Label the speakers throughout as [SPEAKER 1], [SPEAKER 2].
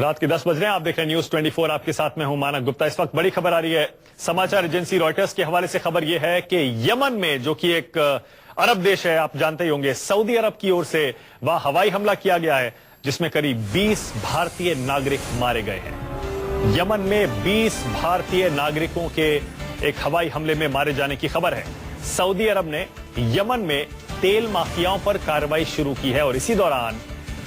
[SPEAKER 1] रात के 10 बज रहे हैं। आप देख रहे हैं न्यूज 24। आपके साथ में हूं मानक गुप्ता। इस वक्त बड़ी खबर आ रही है समाचार एजेंसी रॉयटर्स के हवाले से। खबर यह है कि यमन में, जो कि एक अरब देश है, आप जानते ही होंगे, सऊदी अरब की ओर से वहां हवाई हमला किया गया है जिसमें करीब 20 भारतीय नागरिक मारे गए हैं। यमन में 20 भारतीय नागरिकों के एक हवाई हमले में मारे जाने की खबर है। सऊदी अरब ने यमन में तेल माफियाओं पर कार्रवाई शुरू की है और इसी दौरान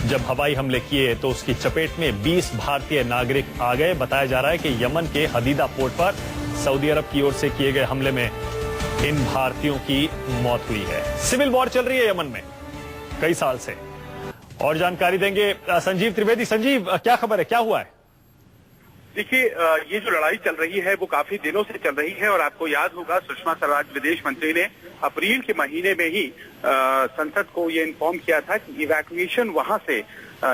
[SPEAKER 1] जब हवाई हमले किए तो उसकी चपेट में 20 भारतीय नागरिक आ गए। बताया जा रहा है कि यमन के हदीदा पोर्ट पर सऊदी अरब की ओर से किए गए हमले में इन भारतीयों की मौत हुई है। सिविल वॉर चल रही है यमन में कई साल से। और जानकारी देंगे संजीव त्रिवेदी। संजीव, क्या खबर है, क्या हुआ है?
[SPEAKER 2] देखिए, ये जो लड़ाई चल रही है वो काफी दिनों से चल रही है और आपको याद होगा सुषमा स्वराज विदेश मंत्री ने अप्रैल के महीने में ही संसद को ये इन्फॉर्म किया था कि इवैक्यूएशन वहां से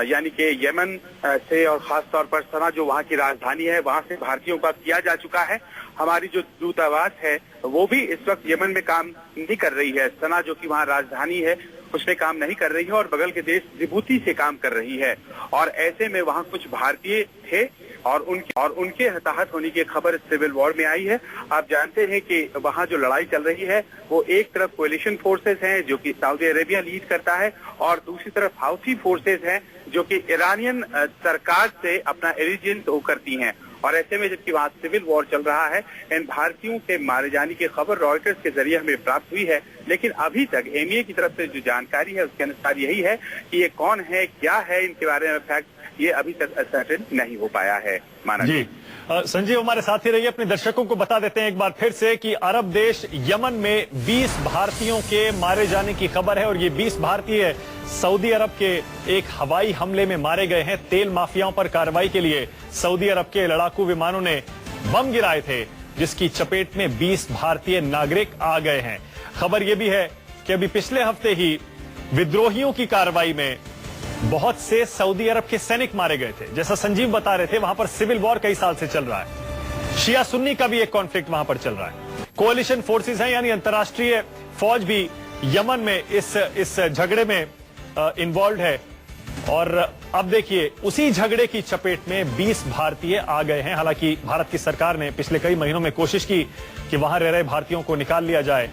[SPEAKER 2] यानी कि यमन से और खास तौर पर सना जो वहां की राजधानी है वहां से भारतीयों का किया जा चुका है। हमारी जो दूतावास है वो भी इस वक्त यमन में काम नहीं कर रही है। सना जो कि वहां राजधानी है उसमें काम नहीं कर रही है और बगल के देश जिबूती से काम कर रही है। और ऐसे में वहां कुछ भारतीय थे और उनके हताहत होने की खबर सिविल वॉर में आई है। आप जानते हैं कि वहां जो लड़ाई चल रही है वो एक तरफ कोलिशन फोर्सेस हैं जो कि सऊदी अरेबिया लीड करता है और दूसरी तरफ हाउथी फोर्सेस हैं जो कि ईरानियन सरकार से अपना एलिजेंस वो करती हैं। और ऐसे में जबकि वहां सिविल वॉर चल रहा है, इन भारतीयों के मारे जाने की खबर रॉयटर्स के जरिए हमें प्राप्त हुई है। लेकिन अभी तक एमईए की तरफ से जो जानकारी है उसके अनुसार यही है कि ये कौन है, क्या है, इनके बारे में फैक्ट ये अभी तक सर्टेन नहीं हो पाया है। माना जी
[SPEAKER 1] संजीव हमारे साथ ही रहिए। अपने दर्शकों को बता देते हैं एक बार फिर से कि अरब देश यमन में 20 भारतीयों के मारे जाने की खबर है और ये 20 भारतीय सऊदी अरब के एक हवाई हमले में मारे गए हैं। तेल माफियाओं पर कार्रवाई के लिए सऊदी अरब के लड़ाकू विमानों ने बम गिराए थे जिसकी चपेट में 20 भारतीय नागरिक आ गए हैं। खबर यह भी है कि अभी पिछले हफ्ते ही विद्रोहियों की कार्रवाई में बहुत से सऊदी अरब के सैनिक मारे गए थे। जैसा संजीव बता रहे थे, वहां पर सिविल वॉर कई साल से चल रहा है। शिया सुन्नी का भी एक कॉन्फ्लिक्ट वहां पर चल रहा है। कोalition फोर्सेस हैं यानी अंतर्राष्ट्रीय फौज भी यमन में इस झगड़े में इन्वॉल्व है। और अब देखिए, उसी झगड़े की चपेट में 20 भारतीय आ गए हैं। हालांकि भारत की सरकार ने पिछले कई महीनों में कोशिश की कि वहां रह रहे भारतीयों को निकाल लिया जाए,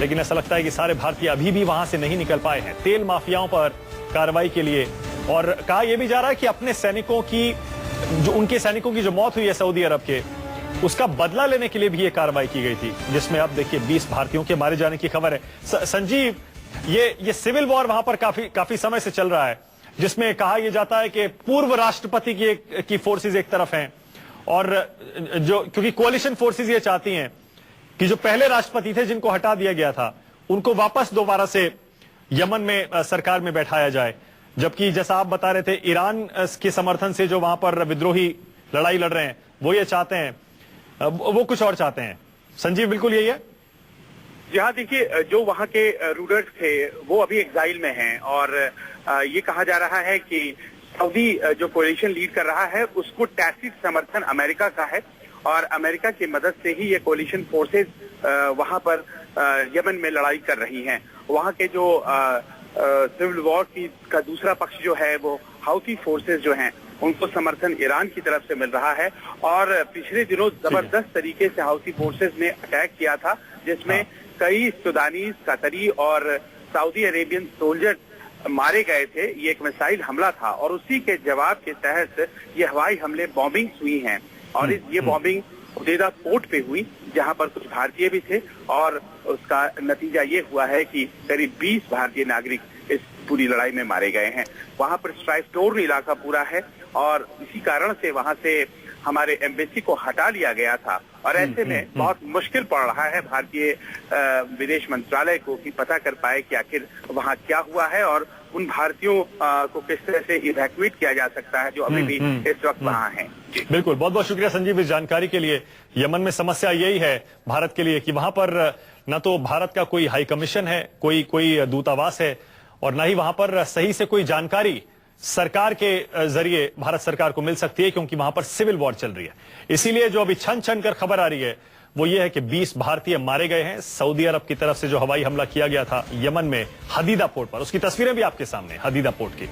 [SPEAKER 1] लेकिन ऐसा लगता है कि सारे भारतीय अभी भी वहां से नहीं निकल पाए हैं। तेल माफियाओं पर कार्रवाई के लिए, और कहा यह भी जा रहा है कि अपने सैनिकों की, जो उनके सैनिकों की जो मौत हुई है सऊदी अरब के, उसका बदला लेने के लिए भी यह कार्रवाई की गई थी, जिसमें अब देखिए 20 भारतीयों के मारे जाने की खबर है। संजीव, ये सिविल वॉर वहां पर काफी समय से चल रहा है, जिसमें कहा यह जाता है कि पूर्व राष्ट्रपति की फोर्सेज एक तरफ हैं और जो, क्योंकि कोalition फोर्सेज ये चाहती हैं कि जो पहले राष्ट्रपति थे जिनको हटा दिया गया था उनको वापस दोबारा से यमन में सरकार में बैठाया जाए। जबकि जैसा आप बता रहे थे, ईरान के समर्थन से जो वहां पर विद्रोही लड़ाई लड़ रहे हैं वो ये चाहते हैं, वो कुछ और चाहते हैं। संजीव, बिल्कुल यही है।
[SPEAKER 2] जहाँ देखिए, जो वहाँ के रूलर्स थे वो अभी एग्जाइल में हैं और ये कहा जा रहा है कि सऊदी जो कोलिशन लीड कर रहा है उसको टैसिट समर्थन अमेरिका का है और अमेरिका की मदद से ही ये कोलिशन फोर्सेस वहां पर यमन में लड़ाई कर रही हैं। वहां के जो सिविल वॉर का दूसरा पक्ष जो है वो हाउथी फोर्सेस जो हैं उनको समर्थन ईरान की तरफ से मिल रहा है। और पिछले दिनों जबरदस्त तरीके से हाउथी फोर्सेस ने अटैक किया था जिसमें कई सुदानीज, कतरी और सऊदी अरेबियन सोल्जर मारे गए थे। ये एक मिसाइल हमला था और उसी के जवाब के तहत ये हवाई हमले, बॉम्बिंग हुई हैं और ये बॉम्बिंग हदीदा पोर्ट पे हुई जहां पर कुछ भारतीय भी थे और उसका नतीजा ये हुआ है कि करीब 20 भारतीय नागरिक इस पूरी लड़ाई में मारे गए हैं। वहां पर स्ट्राइक टोर्न इलाका पूरा है और इसी कारण से वहां से हमारे एम्बेसी को हटा लिया गया था और ऐसे में बहुत मुश्किल पड़ रहा है भारतीय विदेश मंत्रालय को कि पता कर पाए कि आखिर वहां क्या हुआ है और उन भारतीयों को किस तरह से इवैक्यूएट किया जा सकता है जो अभी भी इस वक्त वहां हैं।
[SPEAKER 1] बिल्कुल, बहुत बहुत शुक्रिया संजीव इस जानकारी के लिए। यमन में समस्या यही है भारत के लिए कि वहां पर न तो भारत का कोई हाई कमीशन है, कोई दूतावास है और न ही वहां पर सही से कोई जानकारी सरकार के जरिए भारत सरकार को मिल सकती है, क्योंकि वहां पर सिविल वॉर चल रही है। इसीलिए जो अभी छन छन कर खबर आ रही है वो ये है कि 20 भारतीय मारे गए हैं सऊदी अरब की तरफ से जो हवाई हमला किया गया था यमन में हदीदा पोर्ट पर। उसकी तस्वीरें भी आपके सामने, हदीदा पोर्ट की।